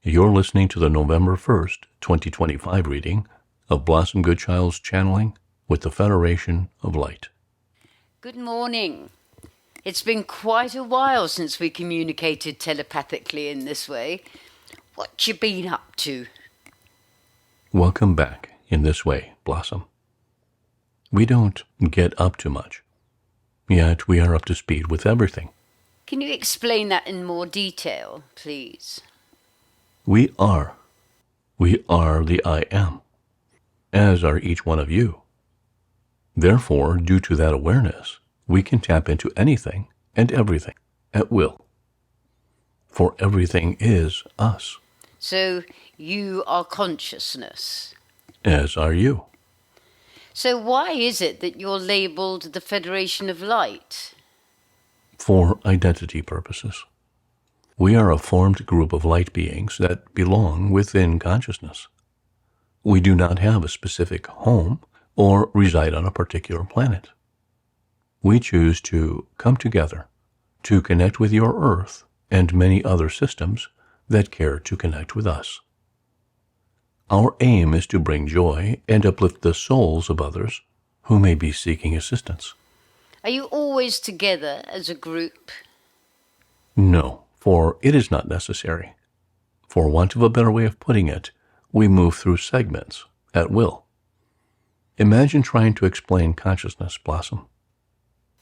You're listening to the November 1st, 2025 reading of Blossom Goodchild's channeling with the Federation of Light. Good morning. It's been quite a while since we communicated telepathically in this way. What you been up to? Welcome back in this way, Blossom. We don't get up to much, yet we are up to speed with everything. Can you explain that in more detail, please? We are the I Am, as are each one of you. Therefore, due to that awareness, we can tap into anything and everything at will. For everything is us. So you are consciousness. As are you. So why is it that you're labeled the Federation of Light? For identity purposes. We are a formed group of light beings that belong within consciousness. We do not have a specific home or reside on a particular planet. We choose to come together to connect with your Earth and many other systems that care to connect with us. Our aim is to bring joy and uplift the souls of others who may be seeking assistance. Are you always together as a group? No, for it is not necessary. For want of a better way of putting it, we move through segments at will. Imagine trying to explain consciousness, Blossom.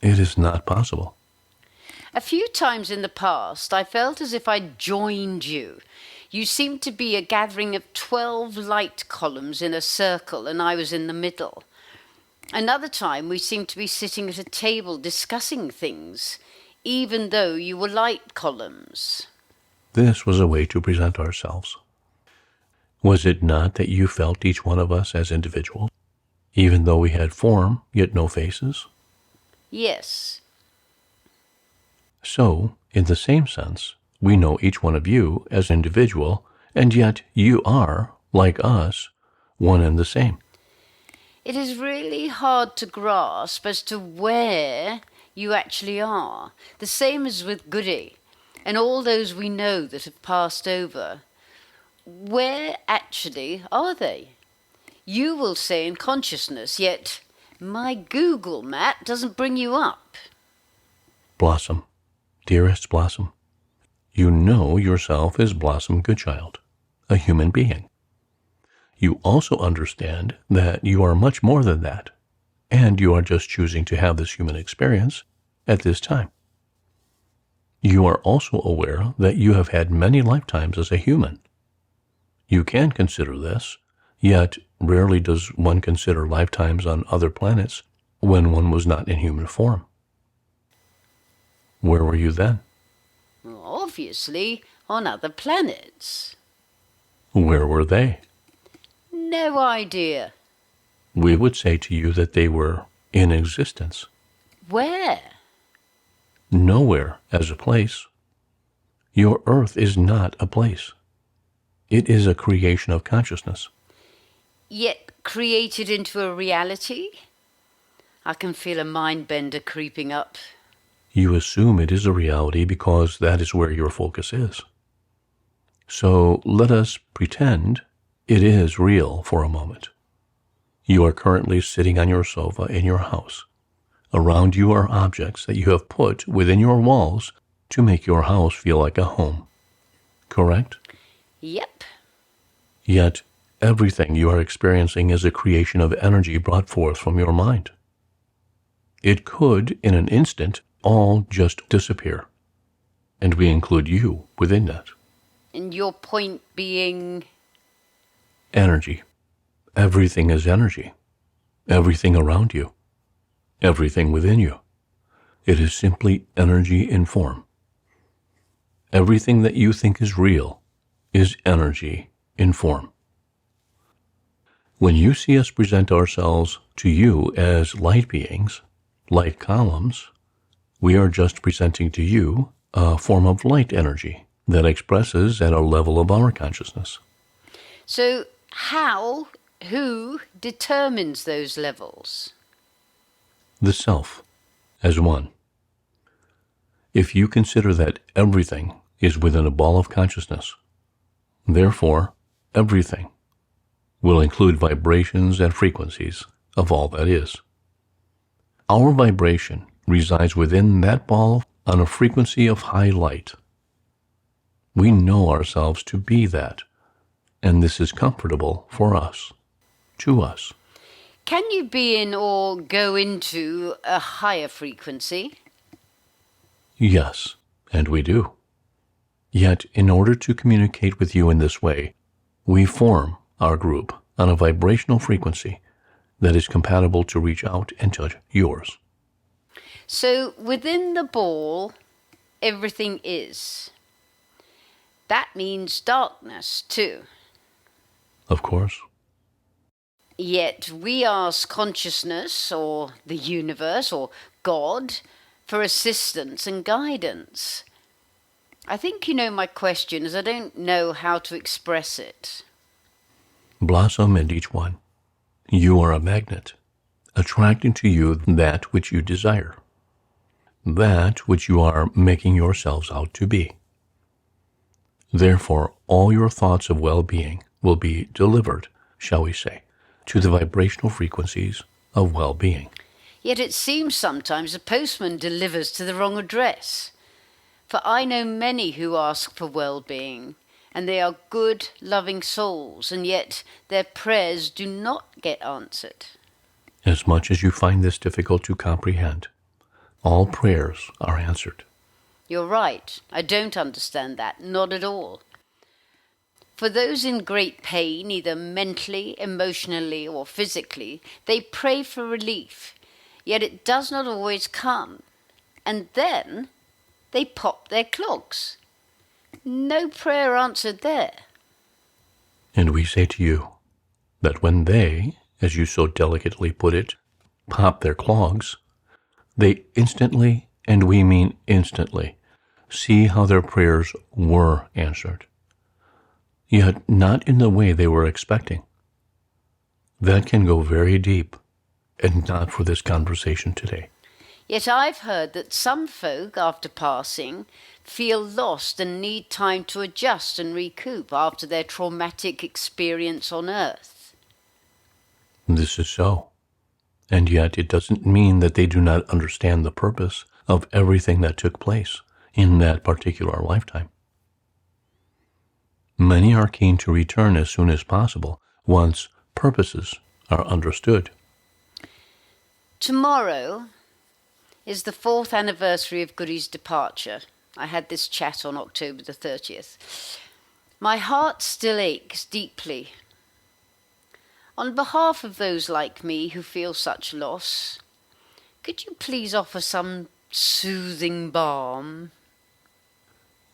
It is not possible. A few times in the past, I felt as if I'd joined you. You seemed to be a gathering of 12 light columns in a circle, and I was in the middle. Another time, we seemed to be sitting at a table discussing things, even though you were light columns. This was a way to present ourselves. Was it not that you felt each one of us as individuals, even though we had form, yet no faces? Yes. So, in the same sense, we know each one of you as individual, and yet you are, like us, one and the same. It is really hard to grasp as to where you actually are. The same as with Goody and all those we know that have passed over. Where actually are they? You will say in consciousness, yet my Google map doesn't bring you up. Blossom, dearest Blossom, you know yourself as Blossom Goodchild, a human being. You also understand that you are much more than that, and you are just choosing to have this human experience at this time. You are also aware that you have had many lifetimes as a human. You can consider this, yet rarely does one consider lifetimes on other planets when one was not in human form. Where were you then? Well, obviously, on other planets. Where were they? No idea. We would say to you that they were in existence. Where? Nowhere as a place. Your Earth is not a place. It is a creation of consciousness. Yet created into a reality? I can feel a mind bender creeping up. You assume it is a reality because that is where your focus is. So let us pretend it is real for a moment. You are currently sitting on your sofa in your house. Around you are objects that you have put within your walls to make your house feel like a home. Correct? Yep. Yet, everything you are experiencing is a creation of energy brought forth from your mind. It could, in an instant, all just disappear. And we include you within that. And your point being? Energy. Everything is energy. Everything around you. Everything within you. It is simply energy in form. Everything that you think is real is energy in form. When you see us present ourselves to you as light beings, light columns, we are just presenting to you a form of light energy that expresses at a level of our consciousness. So who determines those levels? The self, as one. If you consider that everything is within a ball of consciousness, Therefore, everything will include vibrations and frequencies of all that is. Our vibration resides within that ball on a frequency of high light. We know ourselves to be that, and this is comfortable for us, to us. Can you be in or go into a higher frequency? Yes, and we do. Yet, in order to communicate with you in this way, we form our group on a vibrational frequency that is compatible to reach out and touch yours. So within the ball, everything is. That means darkness too. Of course. Yet we ask consciousness or the universe or God for assistance and guidance. I think you know my question, as I don't know how to express it. Blossom and each one. You are a magnet, attracting to you that which you desire, that which you are making yourselves out to be. Therefore, all your thoughts of well-being will be delivered, shall we say, to the vibrational frequencies of well-being. Yet it seems sometimes the postman delivers to the wrong address. For I know many who ask for well-being, and they are good, loving souls, and yet their prayers do not get answered. As much as you find this difficult to comprehend, all prayers are answered. You're right. I don't understand that, not at all. For those in great pain, either mentally, emotionally, or physically, they pray for relief, yet it does not always come. And then they pop their clogs. No prayer answered there. And we say to you that when they, as you so delicately put it, pop their clogs, they instantly, and we mean instantly, see how their prayers were answered, yet not in the way they were expecting. That can go very deep, and not for this conversation today. Yet I've heard that some folk, after passing, feel lost and need time to adjust and recoup after their traumatic experience on earth. This is so. And yet it doesn't mean that they do not understand the purpose of everything that took place in that particular lifetime. Many are keen to return as soon as possible once purposes are understood. Tomorrow is the 4th anniversary of Goodie's departure. I had this chat on October the 30th. My heart still aches deeply. On behalf of those like me who feel such loss, could you please offer some soothing balm?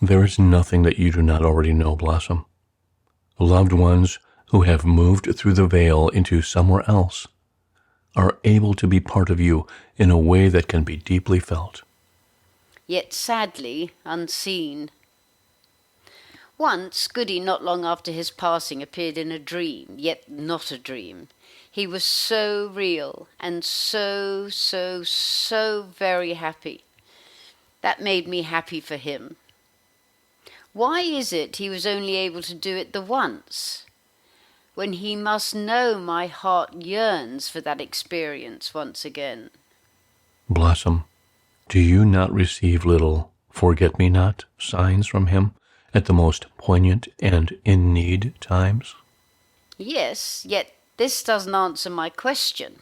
There is nothing that you do not already know, Blossom. Loved ones who have moved through the veil into somewhere else are able to be part of you in a way that can be deeply felt. Yet sadly unseen. Once, Goody, not long after his passing, appeared in a dream, yet not a dream. He was so real and so very happy. That made me happy for him. Why is it he was only able to do it the once, when he must know my heart yearns for that experience once again? Blossom, do you not receive little forget-me-not signs from him at the most poignant and in-need times? Yes, yet this doesn't answer my question.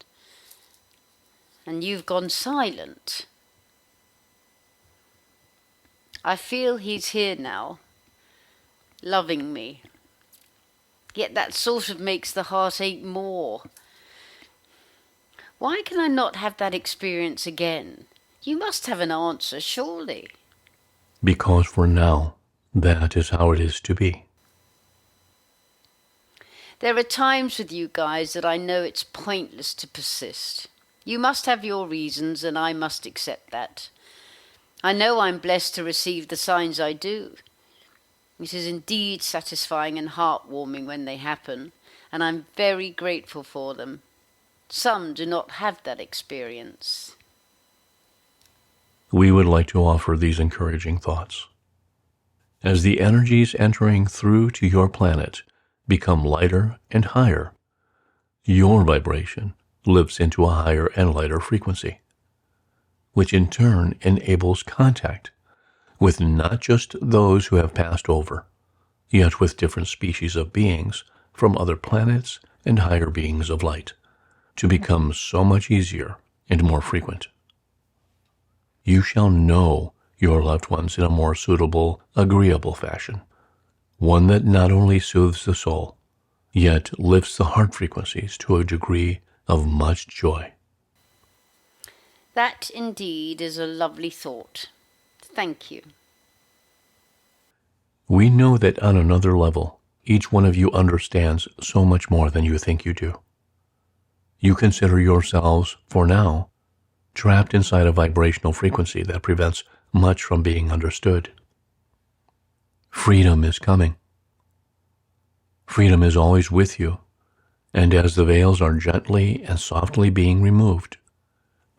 And you've gone silent. I feel he's here now, loving me. Yet that sort of makes the heart ache more. Why can I not have that experience again? You must have an answer, surely. Because for now, that is how it is to be. There are times with you guys that I know it's pointless to persist. You must have your reasons, and I must accept that. I know I'm blessed to receive the signs I do. It is indeed satisfying and heartwarming when they happen, and I'm very grateful for them. Some do not have that experience. We would like to offer these encouraging thoughts. As the energies entering through to your planet become lighter and higher, your vibration lifts into a higher and lighter frequency, which in turn enables contact with not just those who have passed over, yet with different species of beings from other planets and higher beings of light, to become so much easier and more frequent. You shall know your loved ones in a more suitable, agreeable fashion, one that not only soothes the soul, yet lifts the heart frequencies to a degree of much joy. That indeed is a lovely thought. Thank you. We know that on another level, each one of you understands so much more than you think you do. You consider yourselves, for now, trapped inside a vibrational frequency that prevents much from being understood. Freedom is coming. Freedom is always with you, and as the veils are gently and softly being removed,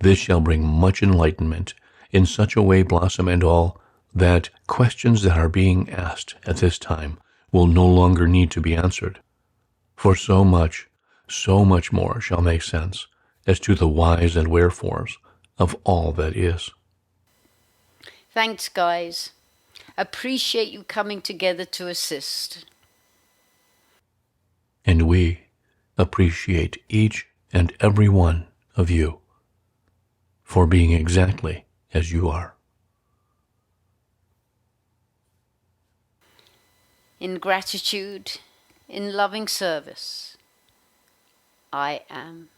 this shall bring much enlightenment in such a way, Blossom and all, that questions that are being asked at this time will no longer need to be answered, for so much more shall make sense as to the whys and wherefores of all that is. Thanks, guys. Appreciate you coming together to assist. And we appreciate each and every one of you for being exactly as you are. In gratitude, in loving service, I am.